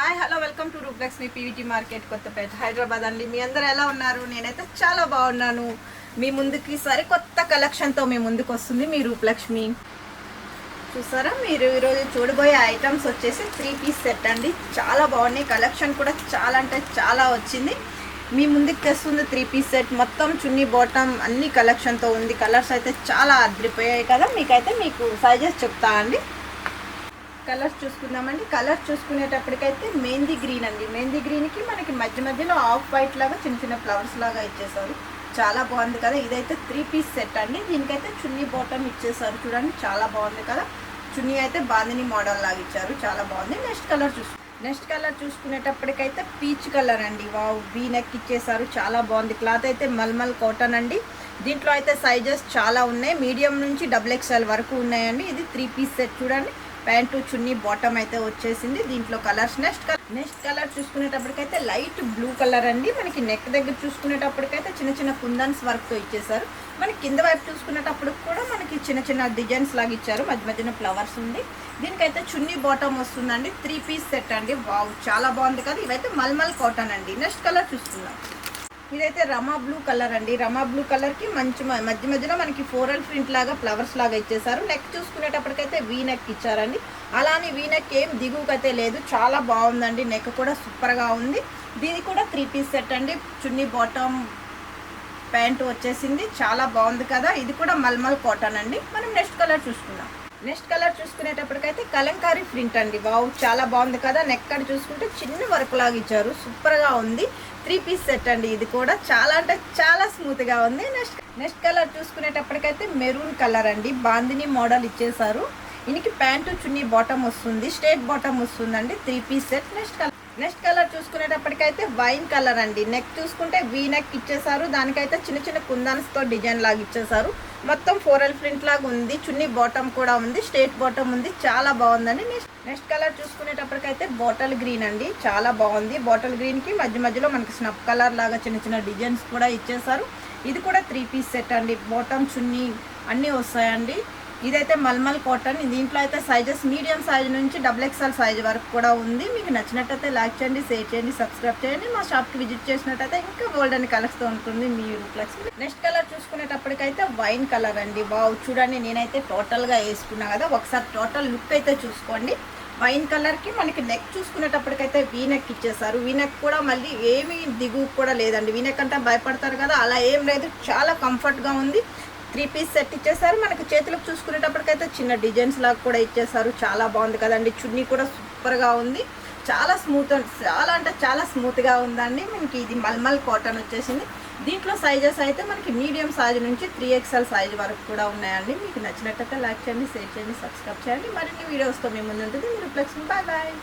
Hi hello welcome to Rooplakshmi P V T market Kothapeta Hyderabad అండి. మీ అందరూ ఎలా ఉన్నారు? నేనైతే చాలా బాగున్నాను. మీ ముందుకి సరికొత్త కలెక్షన్తో మీ ముందుకు వస్తుంది మీ రూప్లక్ష్మి. చూసారా, మీరు ఈరోజు చూడబోయే ఐటమ్స్ వచ్చేసి 3 పీస్ సెట్ అండి. చాలా బాగున్నాయి, కలెక్షన్ కూడా చాలా అంటే చాలా వచ్చింది. మీ ముందుకు తెస్తుంది 3 పీస్ సెట్. మొత్తం చున్నీ బాటమ్ అన్ని కలెక్షన్తో ఉంది. కలర్స్ అయితే చాలా అదిరిపోయాయి కదా. మీకు సైజెస్ చెప్తా అండి. కలర్స్ చూసుకుందామండి. కలర్స్ చూసుకునేటప్పటికైతే మెహందీ గ్రీన్ అండి. మెహందీ గ్రీన్కి మనకి మధ్యలో ఆఫ్ వైట్ లాగా చిన్న చిన్న ఫ్లవర్స్ లాగా ఇచ్చేసారు. చాలా బాగుంది కదా. ఇదైతే 3 పీస్ సెట్ అండి. దీనికైతే చున్నీ బాటమ్ ఇచ్చేసారు. చూడండి, చాలా బాగుంది కదా. చున్నీ అయితే బాందిని మోడల్ లాగా ఇచ్చారు. చాలా బాగుంది. నెక్స్ట్ కలర్ చూసుకునేటప్పటికైతే పీచ్ కలర్ అండి. వావ్, వీ నెక్ ఇచ్చేసారు. చాలా బాగుంది. క్లాత్ అయితే మల్మల్ కాటన్ అండి. దీంట్లో అయితే సైజెస్ చాలా ఉన్నాయి. మీడియం నుంచి XXL వరకు ఉన్నాయండి. ఇది 3 పీస్ సెట్. చూడండి, ప్యాంటు చున్నీ బాటమ్ అయితే వచ్చేసింది. దీంట్లో కలర్స్ నెక్స్ట్ కలర్ చూసుకునేటప్పటికైతే లైట్ బ్లూ కలర్ అండి. మనకి నెక్ దగ్గర చూసుకునేటప్పటికైతే చిన్న చిన్న కుందన్స్ వర్క్తో ఇచ్చేసారు. మనకి కింద వైపు చూసుకునేటప్పుడు కూడా మనకి చిన్న చిన్న డిజైన్స్ లాగా ఇచ్చారు. మధ్యన ఫ్లవర్స్ ఉంది. దీనికైతే చున్నీ బాటమ్ వస్తుందండి. 3 పీస్ సెట్ అండి. వావ్, చాలా బాగుంది కదా. ఇవైతే మల్మల్ కాటన్ అండి. నెక్స్ట్ కలర్ చూస్తున్నాం. ఇదైతే రమా బ్లూ కలర్ అండి. రమా బ్లూ కలర్కి మంచి మధ్యలో మనకి ఫ్లోరల్ ప్రింట్ లాగా ఫ్లవర్స్ లాగా ఇచ్చేసారు. నెక్ చూసుకునేటప్పటికైతే వీ నెక్ ఇచ్చారండి. అలానే వీ నెక్ ఏం దిగుకైతే లేదు. చాలా బాగుందండి. నెక్ కూడా సూపర్గా ఉంది. దీని కూడా 3 పీస్ సెట్ అండి. చున్నీ బాటమ్ ప్యాంటు వచ్చేసింది. చాలా బాగుంది కదా. ఇది కూడా మల్మల్ కాటన్ అండి. మనం నెక్స్ట్ కలర్ చూసుకుందాం. నెక్స్ట్ కలర్ చూసుకునేటప్పటికైతే కలంకారీ ప్రింట్ అండి. వావ్, చాలా బాగుంది కదా. నెక్ కట్ చూసుకుంటే చిన్న వర్క్ లాగా ఇచ్చారు. సూపర్గా ఉంది. 3 పీస్ సెట్ అండి. ఇది కూడా చాలా అంటే చాలా స్మూత్గా ఉంది. నెక్స్ట్ కలర్ చూసుకునేటప్పటికైతే మెరూన్ కలర్ అండి. బాందిని మోడల్ ఇచ్చేసారు. దీనికి ప్యాంటు చున్నీ బాటమ్ వస్తుంది. స్ట్రేట్ బాటమ్ వస్తుందండి. 3 పీస్ సెట్. నెక్స్ట్ కలర్ చూసుకునేటప్పటికైతే వైన్ కలర్ అండి. నెక్ చూసుకుంటే వీ నెక్ ఇచ్చేసారు. దానికైతే చిన్న చిన్న కుందన్స్తో డిజైన్ లాగా ఇచ్చేసారు. మొత్తం ఫ్లోరల్ ప్రింట్ లాగా ఉంది. చున్నీ బాటమ్ కూడా ఉంది. స్ట్రేట్ బాటమ్ ఉంది. చాలా బాగుందండి. నెక్స్ట్ కలర్ చూసుకునేటప్పటికైతే బాటిల్ గ్రీన్ అండి. చాలా బాగుంది. బాటిల్ గ్రీన్కి మధ్యలో మనకి స్నప్ కలర్ లాగా చిన్న చిన్న డిజైన్స్ కూడా ఇచ్చేసారు. ఇది కూడా 3 పీస్ సెట్ అండి. బాటమ్ చున్నీ అన్నీ వస్తాయండి. ఇదైతే మల్మల్ కాటన్. దీంట్లో అయితే సైజెస్ మీడియం సైజ్ నుంచి XXL సైజ్ వరకు కూడా ఉంది. మీకు నచ్చినట్టయితే లైక్ చేయండి, షేర్ చేయండి, సబ్స్క్రైబ్ చేయండి. మా షాప్కి విజిట్ చేసినట్టయితే ఇంకా బోల్డ్ అని కలర్స్తో ఉంటుంది మీ రూప్లక్ష్మి. నెక్స్ట్ కలర్ చూసుకునేటప్పటికైతే వైన్ కలర్ అండి. వావ్, చూడండి, నేనైతే టోటల్గా వేసుకున్నా కదా. ఒకసారి టోటల్ లుక్ అయితే చూసుకోండి. వైన్ కలర్కి మనకి నెక్ చూసుకునేటప్పటికైతే వీ నెక్ ఇచ్చేసారు. వీ నెక్ కూడా మళ్ళీ ఏమీ దిగు కూడా లేదండి. వీ నెక్ అంటే భయపడతారు కదా, అలా ఏం లేదు. చాలా కంఫర్ట్గా ఉంది. 3 పీస్ సెట్ ఇచ్చేసారు. మనకి చేతులకు చూసుకునేటప్పటికైతే చిన్న డిజైన్స్ లాగా కూడా ఇచ్చేసారు. చాలా బాగుంది కదండి. చున్నీ కూడా సూపర్గా ఉంది. చాలా స్మూత్గా ఉందండి. మనకి ఇది మల్మల్ కాటన్ వచ్చేసింది. దీంట్లో సైజెస్ అయితే మనకి మీడియం సైజ్ నుంచి 3XL సైజ్ వరకు కూడా ఉన్నాయండి. మీకు నచ్చినట్టయితే లైక్ చేయండి, షేర్ చేయండి, సబ్స్క్రైబ్ చేయండి. మరిన్ని వీడియోస్తో మీ ముందు ఉంటుంది. మీరు రూప్లక్ష్మి. Bye bye.